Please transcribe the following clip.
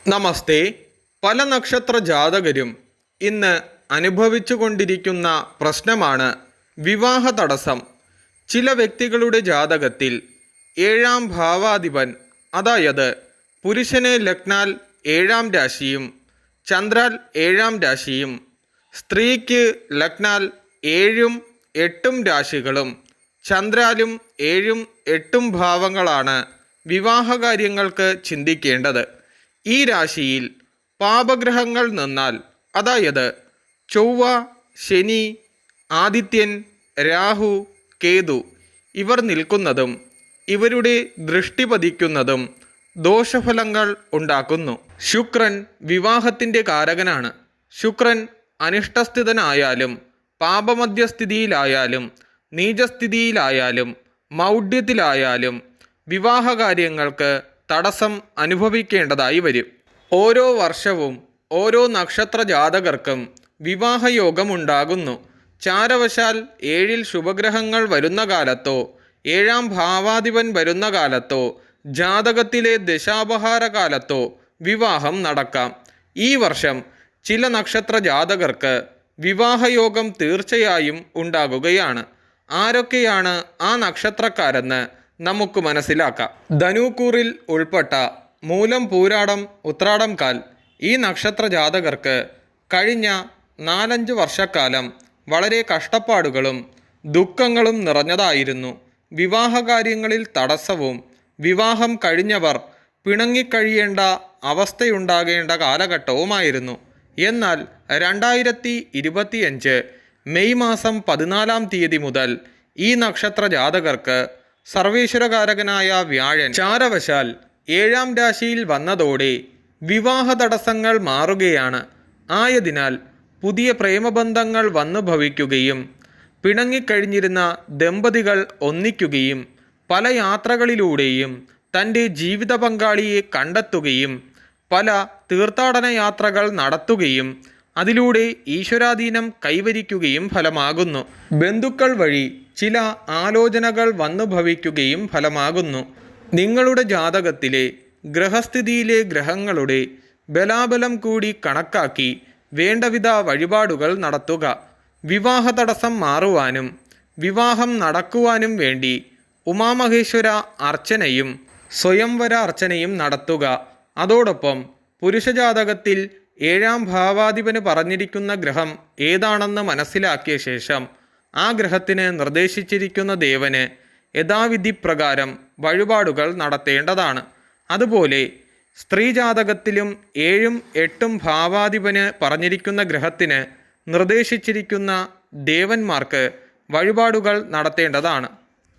നമസ്തേ. പല നക്ഷത്ര ജാതകരും ഇന്ന് അനുഭവിച്ചു കൊണ്ടിരിക്കുന്ന പ്രശ്നമാണ് വിവാഹ തടസ്സം. ചില വ്യക്തികളുടെ ജാതകത്തിൽ ഏഴാം ഭാവാധിപൻ, അതായത് പുരുഷന് ലഗ്നാൽ ഏഴാം രാശിയും ചന്ദ്രാൽ ഏഴാം രാശിയും, സ്ത്രീക്ക് ലഗ്നാൽ ഏഴും എട്ടും രാശികളും ചന്ദ്രാലും ഏഴും എട്ടും ഭാവങ്ങളാണ് വിവാഹകാര്യങ്ങൾക്ക് ചിന്തിക്കേണ്ടത്. ഈ രാശിയിൽ പാപഗ്രഹങ്ങൾ നിന്നാൽ, അതായത് ചൊവ്വ, ശനി, ആദിത്യൻ, രാഹു, കേതു ഇവർ നിൽക്കുന്നതും ഇവരുടെ ദൃഷ്ടി പതിക്കുന്നതും ദോഷഫലങ്ങൾ ഉണ്ടാക്കുന്നു. ശുക്രൻ വിവാഹത്തിൻ്റെ കാരകനാണ്. ശുക്രൻ അനിഷ്ടസ്ഥിതനായാലും പാപമധ്യസ്ഥിതിയിലായാലും നീചസ്ഥിതിയിലായാലും മൗഢ്യത്തിലായാലും വിവാഹകാര്യങ്ങൾക്ക് തടസ്സം അനുഭവിക്കേണ്ടതായി വരും. ഓരോ വർഷവും ഓരോ നക്ഷത്ര ജാതകർക്കും വിവാഹയോഗമുണ്ടാകുന്നു. ചാരവശാൽ ഏഴിൽ ശുഭഗ്രഹങ്ങൾ വരുന്ന കാലത്തോ ഏഴാം ഭാവാധിപൻ വരുന്ന കാലത്തോ ജാതകത്തിലെ ദശാപഹാര കാലത്തോ വിവാഹം നടക്കാം. ഈ വർഷം ചില നക്ഷത്ര ജാതകർക്ക് വിവാഹയോഗം തീർച്ചയായും ഉണ്ടാകുകയാണ്. ആരൊക്കെയാണ് ആ നക്ഷത്രക്കാരെന്ന് നമുക്ക് മനസ്സിലാക്കാം. ധനുക്കൂറിൽ ഉൾപ്പെട്ട മൂലം, പൂരാടം, ഉത്രാടം കാൽ ഈ നക്ഷത്ര ജാതകർക്ക് കഴിഞ്ഞ 4-5 വർഷക്കാലം വളരെ കഷ്ടപ്പാടുകളും ദുഃഖങ്ങളും നിറഞ്ഞതായിരുന്നു. വിവാഹകാര്യങ്ങളിൽ തടസ്സവും വിവാഹം കഴിഞ്ഞവർ പിണങ്ങിക്കഴിയേണ്ട അവസ്ഥയുണ്ടാകേണ്ട കാലഘട്ടവുമായിരുന്നു. എന്നാൽ 2025 മെയ് മാസം 14-ാം തീയതി മുതൽ ഈ നക്ഷത്ര ജാതകർക്ക് സർവേശ്വരകാരകനായ വ്യാഴൻ ചാരവശാൽ ഏഴാം രാശിയിൽ വന്നതോടെ വിവാഹ തടസ്സങ്ങൾ മാറുകയാണ്. ആയതിനാൽ പുതിയ പ്രേമബന്ധങ്ങൾ വന്നു ഭവിക്കുകയും പിണങ്ങിക്കഴിഞ്ഞിരുന്ന ദമ്പതികൾ ഒന്നിക്കുകയും പല യാത്രകളിലൂടെയും തൻ്റെ ജീവിത പങ്കാളിയെ കണ്ടെത്തുകയും പല തീർത്ഥാടന യാത്രകൾ നടത്തുകയും അതിലൂടെ ഈശ്വരാധീനം കൈവരിക്കുകയും ഫലമാകുന്നു. ബന്ധുക്കൾ വഴി ചില ആലോചനകൾ വന്നു ഭവിക്കുകയും ഫലമാകുന്നു. നിങ്ങളുടെ ജാതകത്തിലെ ഗ്രഹസ്ഥിതിയിലെ ഗ്രഹങ്ങളുടെ ബലാബലം കൂടി കണക്കാക്കി വേണ്ടവിധ വഴിപാടുകൾ നടത്തുക. വിവാഹ തടസ്സം മാറുവാനും വിവാഹം നടക്കുവാനും വേണ്ടി ഉമാമഹേശ്വര അർച്ചനയും സ്വയംവര അർച്ചനയും നടത്തുക. അതോടൊപ്പം പുരുഷജാതകത്തിൽ ഏഴാം ഭാവാധിപന് പറഞ്ഞിരിക്കുന്ന ഗ്രഹം ഏതാണെന്ന് മനസ്സിലാക്കിയ ശേഷം ആ ഗ്രഹത്തിന് നിർദ്ദേശിച്ചിരിക്കുന്ന ദേവന് യഥാവിധി പ്രകാരം വഴിപാടുകൾ നടത്തേണ്ടതാണ്. അതുപോലെ സ്ത്രീ ജാതകത്തിലും 7ഉം 8ഉം ഭാവാധിപന് പറഞ്ഞിരിക്കുന്ന ഗ്രഹത്തിന് നിർദ്ദേശിച്ചിരിക്കുന്ന ദേവന്മാർക്ക് വഴിപാടുകൾ നടത്തേണ്ടതാണ്.